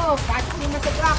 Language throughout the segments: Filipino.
Kahit hindi na sa truck.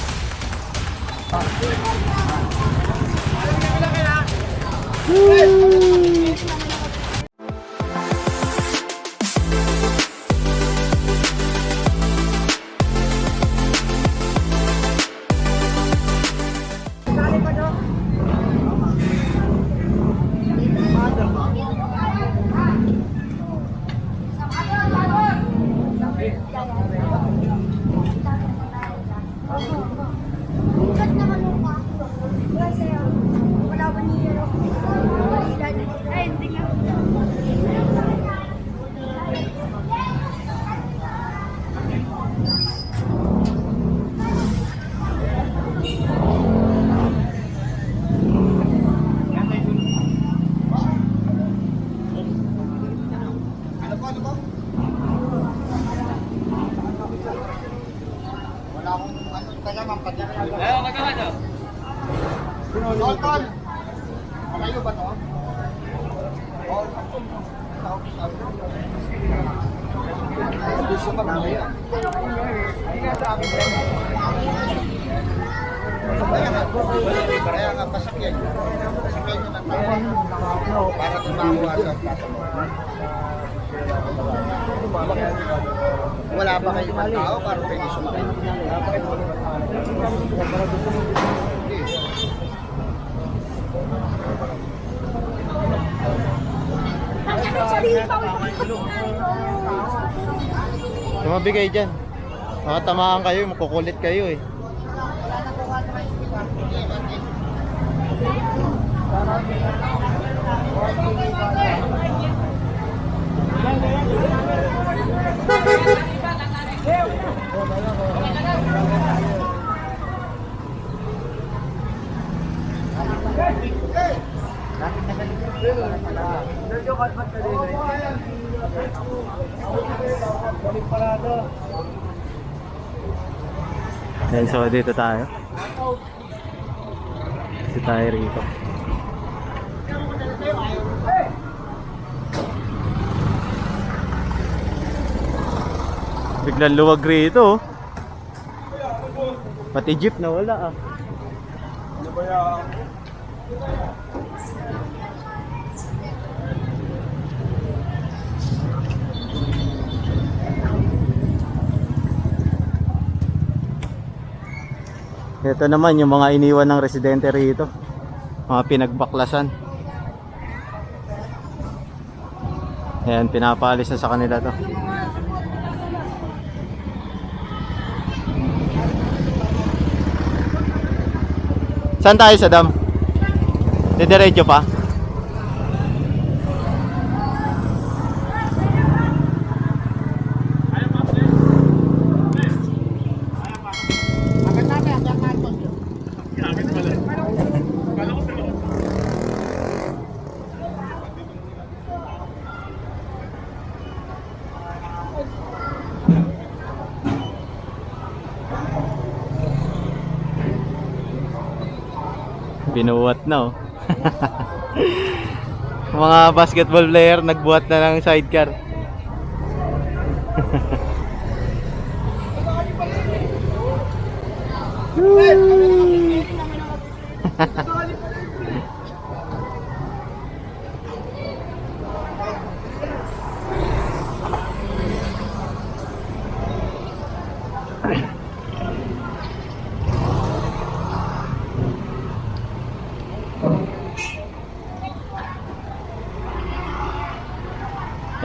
Tol, malayo ba to? Gusto ka na yan. Kaya nga pasakyan. Pasakyan nyo ng tao para tumawasan. Wala ba kayong tao para pwede sumakay? Tumabi kayo dyan. Makatamaan kayo, makukulit kayo eh. Ayan, so dito tayo. Dito tayo rito. Biglang luwag rito. Pati jeep na wala ah. Ano ba yan? Ito naman yung mga iniwan ng residente rito. Mga pinagbaklasan. Ayan, pinapalis na sa kanila to. Saan tayo sa dam? Didiretso pa? Binuwat na oh. Mga basketball player nagbuhat na ng sidecar.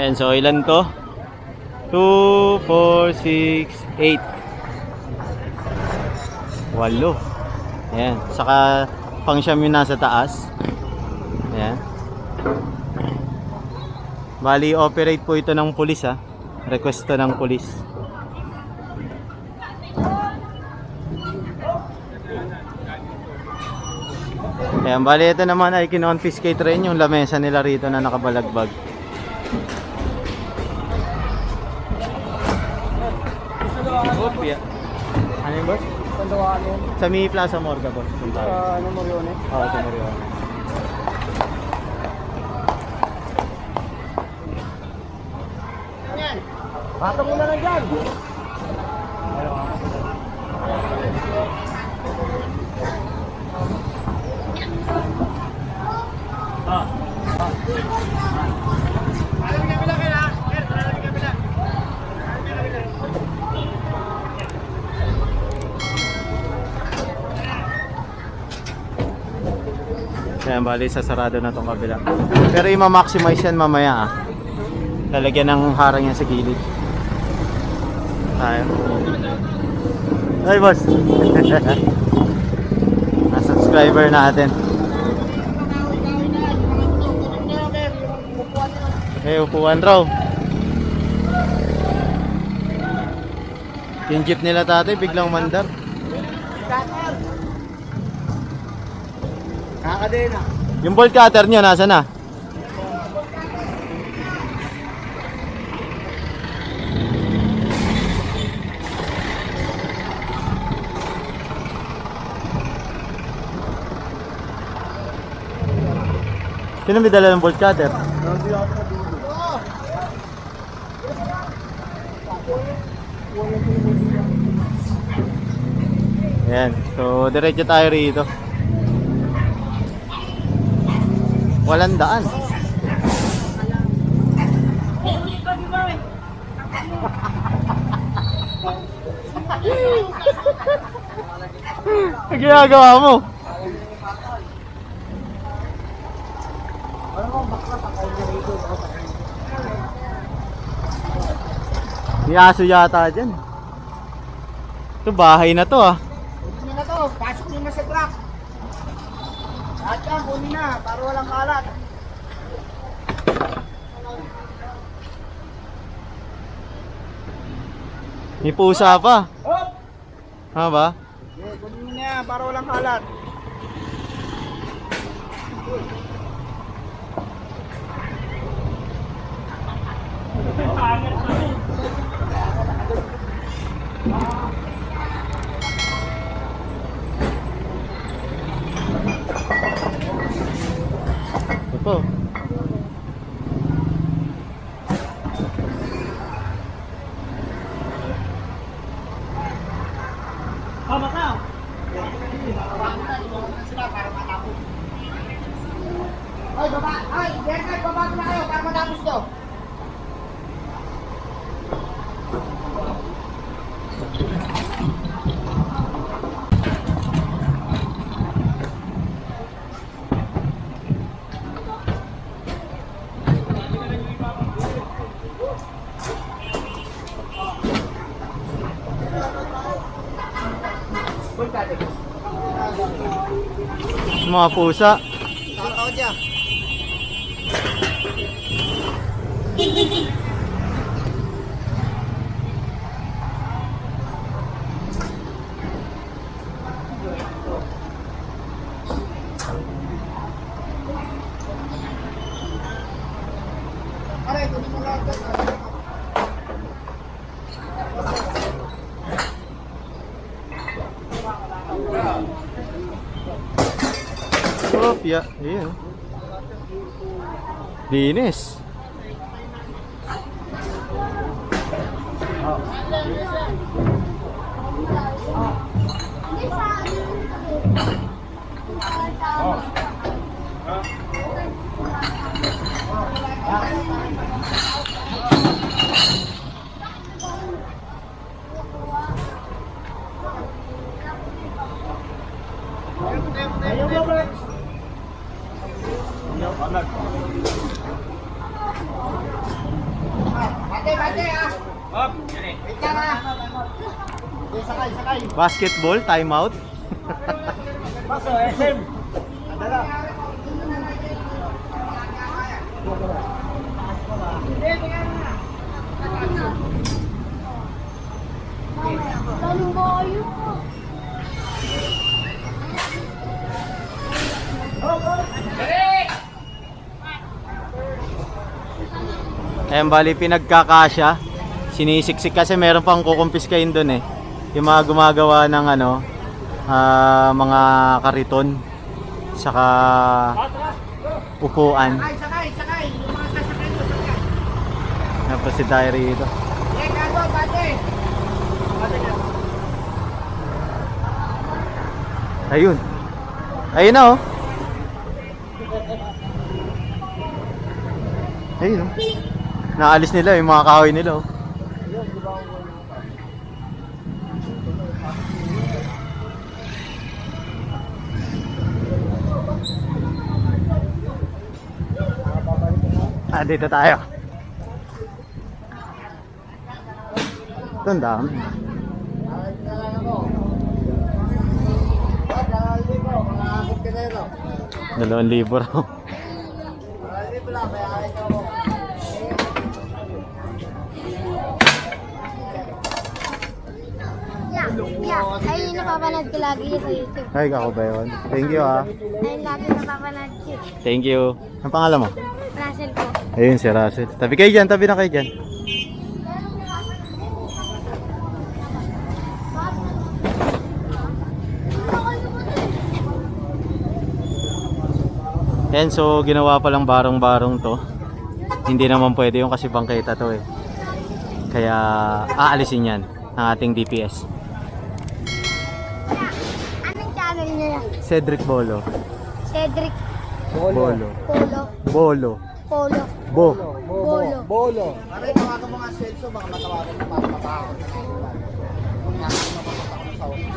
Ayan, so ilan to? 2, 4, 6, 8 8. Ayan, saka pang-siyam yung nasa taas. Ayan. Bali, operate po ito ng pulis ha. Request to ng pulis. Ayan, bali ito naman ay kinonfiscate rin yung lamesa nila rito na nakabalagbag. Opya. Ano yung boss? Pandawaan yun. Sa Mi Plaza Morga boss. Ano mo yun eh? Oo, sa Morione. Bata mo na lang dyan. Ayan, bali sasarado na tong kabila. Pero i-maximize yan mamaya ah. Lalagyan ng harang yan sa gilid. Tayo. Ay boss. Na subscriber natin. Eh, upuan raw. Yung jeep nila tatay biglang mandar. Kakadena. Yung bolt cutter nyo, nasa na? Sino may dala ng bolt cutter? Ayan, so diretso tayo rito. Walang daan. Ang ginagawa mo? May aso yata dyan. Ito bahay na to ah. Kunin nyo na to. Pasok nyo na sa truck. Lahat yan, kunin na. Para walang kalat. May pusa pa. Hop! Ha ba? Okay, kunin nyo na yan. Para walang kalat. Ito po. Ay, baba! Ay, Jericho, baba na kayo para matapos to. Mga pusa. Tataw dyan. Aray, kunin mo lahat dyan. Propia. Ayan. Linis. Bate, bate ah! Hop! Wait lang ah! Okay, sakay, sakay! Basketball, timeout. Paso, SM! Adala! Tanong ba kayo? Ayan, bali pinagkakasya. Sinisiksik kasi meron pang kukumpiskahin doon eh. Yung mga gumagawa ng ano, mga kariton. Saka upuan. Sakay, sakay, sakay! Yung mga sasakay ko, sakay! Tapos si Diary ito. Okay, kaso, bate! Bate ka! Ayun. Ayun na oh. Ayun oh. Naalis nila yung mga kahoy nila oh. Dito tayo. Ito ang dami. 2,000 raw. Yeah. Ayun yung napapanood ko lagi sa YouTube. Ay, ako ba yun? Thank you ah. Ayun lagi napapanood ko. Thank you. Ang pangalan mo? Russell po. Ayun si Russell. Tabi kayo dyan, tabi na kayo dyan. Yan, so ginawa pa lang barong-barong to. Hindi naman pwede yung kasi bangketa to eh. Kaya aalisin yan ng ating DPS. Anong channel niya yan? Cedric Bolo. Cedric Bolo. Polo. Bolo. Polo. Bo. Bolo. Bolo. Pare, tawagan mo nga Celso, baka matawagan mo para matakot na kayo. Kung nga ako mapapatakot sa ulo.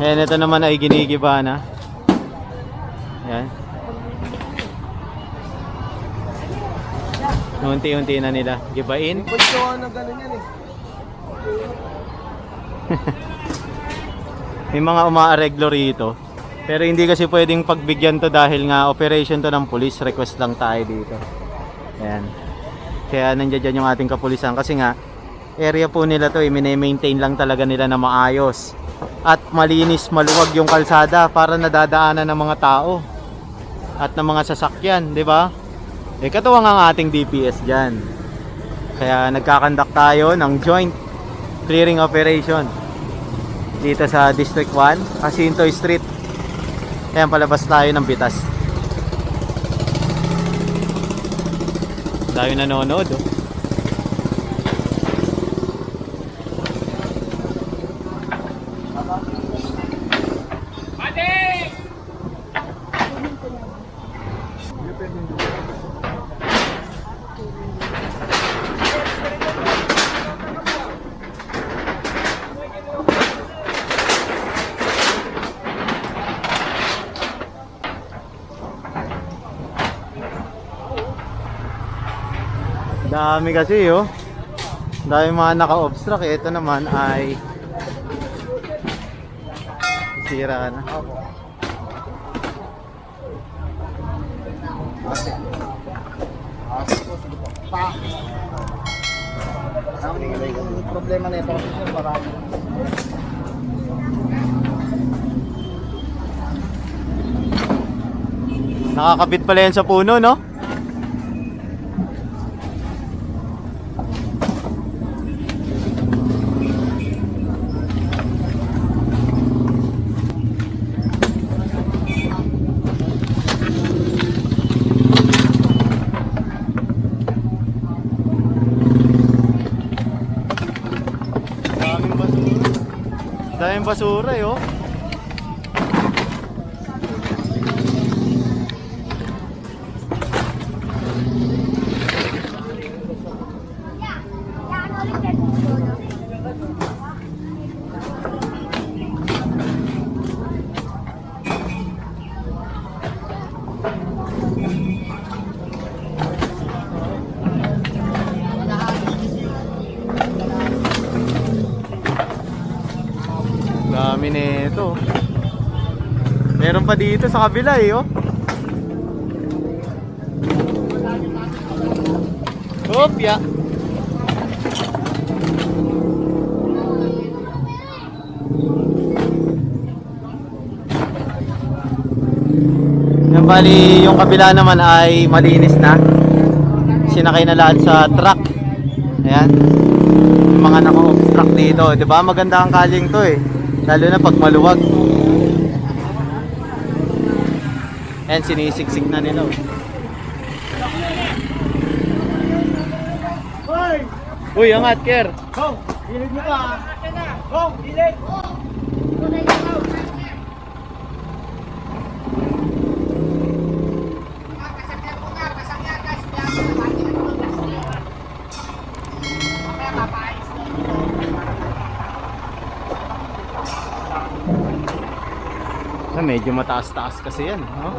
Ayan, ito naman ay ginigiba na. Ayan. Unti-unti na nila gibain. Pagkawa na gano'n yan eh. May mga umaareglo rito. Pero hindi kasi pwedeng pagbigyan to dahil nga operation to ng police. Request lang tayo dito. Ayan. Kaya nandiyan dyan yung ating kapulisan. Kasi nga, area po nila to, i-maintain lang talaga nila na maayos. At malinis, maluwag yung kalsada para nadadaanan ng mga tao. At ng mga sasakyan, di ba? Eh, katuwang ang ating DPS dyan. Kaya nagkakandak tayo ng joint clearing operation dito sa District 1, Jacinto Street. Ayan, palabas tayo ng Bitas. Tayo nanonood oh. Dami kasi oh. Dami mga naka-obstruct. Ito naman ay sira na. Ang problema na ito kasi marami. Nakakabit pala yan sa puno, no? Daming basura eh oh. Dami nito. Meron pa dito sa kabila eh oh. Opya. Yan, bali yung kabila naman ay malinis na. Sinakay na lahat sa truck. Ayan. Yung mga naka-obstruct dito, 'di ba? Maganda ang kaling 'to eh. Lalo na pag maluwag. Ayan, sinisiksik na nila. Uy, angat, Ker. Dilig mo pa. Go, dilig. Medyo mataas-taas kasi yan, no?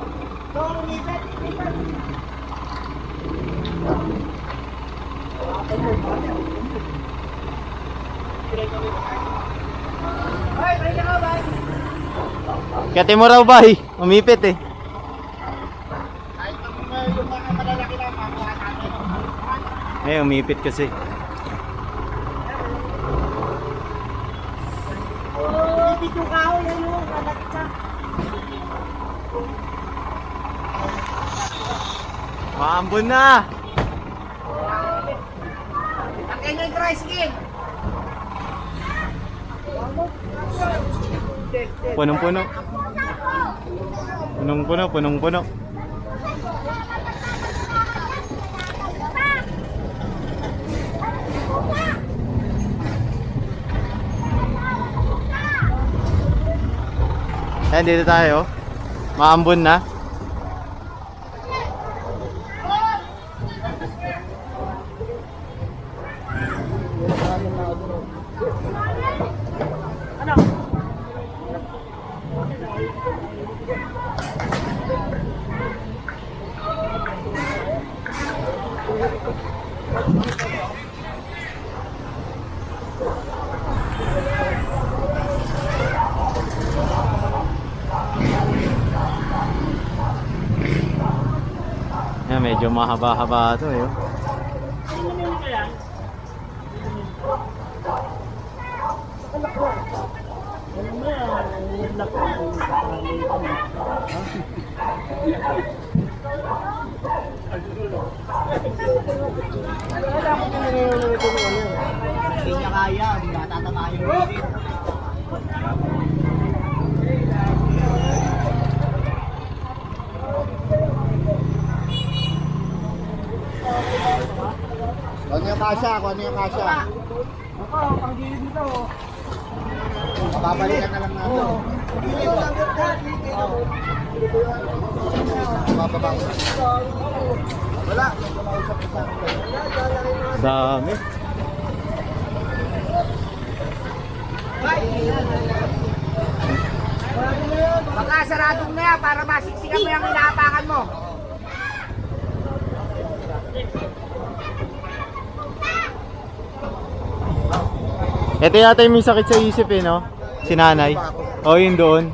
Kati mo raw ba umipit eh. Kahit yung mga malalaki lang, makuha natin. Umipit kasi. Umipit yung kahoy, yan yung lalaki na. Maambon na! Akin yung tricycle. Punong-puno. Punong-puno, punong-puno. Ayan, dito tayo. Maambon na. Ayan, medyo mahaba-haba ito eh. Hindi niya kaya, hindi natatama yung ulit. Kung ano yung kasya, kung ano yung kasya. Ako, pang gilid nito. Babalikan na lang natin. Bababa ko. Wala. Dami. Baka saradong na yan para masiksikan mo yung inaapakan mo. Ito yata yung may sakit sa isip eh, no? Si nanay. O, yun doon.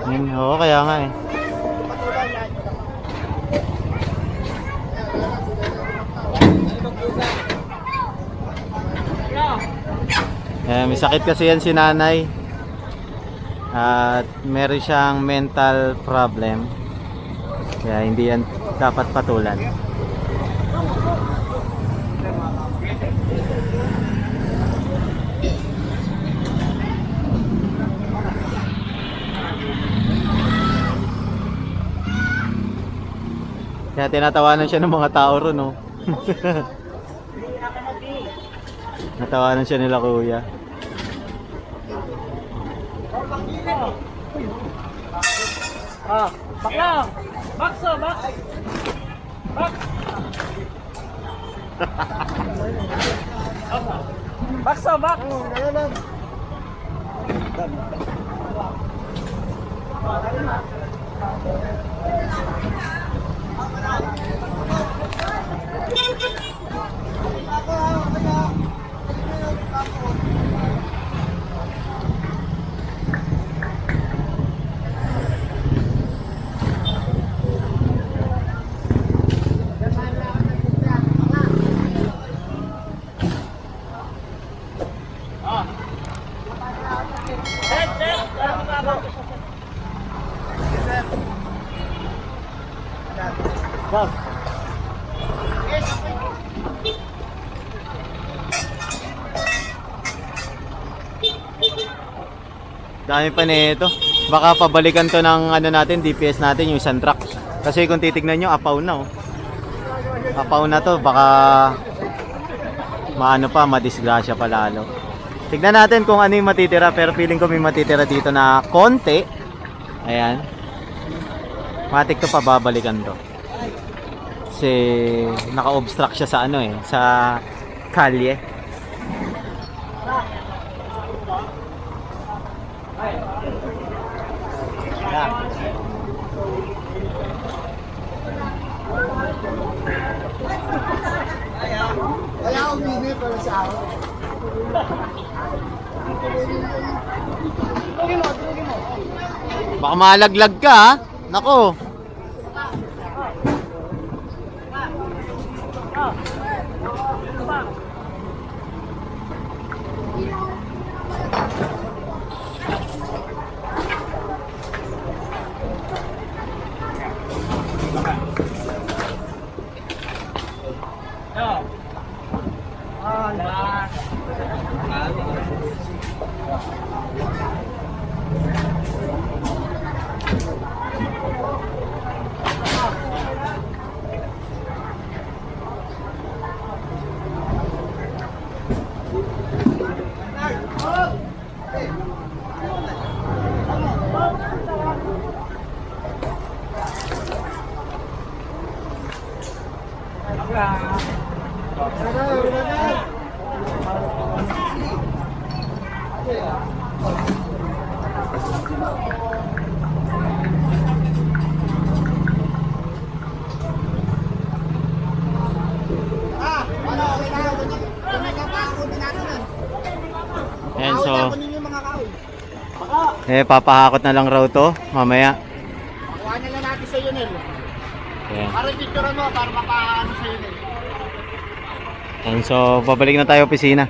Yun, oo, kaya nga eh. May sakit kasi yan si nanay. At meron siyang mental problem. Kaya hindi yan dapat patulan. Kaya tinatawanan siya ng mga tao ron, no? Natawanan siya nila kuya. Bakla! Bakso! Bak! Bak! Bakso! Bak! Dami pa nito. Baka pabalikan to ng ano natin, DPS natin, yung isang truck. Kasi kung titignan nyo, apaw na oh. Apaw na to, baka maano pa, madisgrasya pa lalo. Tignan natin kung ano yung matitira, pero feeling ko may matitira dito na konti. Ayan. Matik to, pababalikan to. Kasi naka-obstruct siya sa ano eh, sa kalye. Kaya ako bini para sa ako. Baka malaglag ka ha. Nako. Ayan, so papahakot na lang raw to mamaya. Kuha na lang natin sa iyo, Nel. Ayan. Para picture mo, para mapaano sa iyo, Nel. Ayan, so babalik na tayo opisina.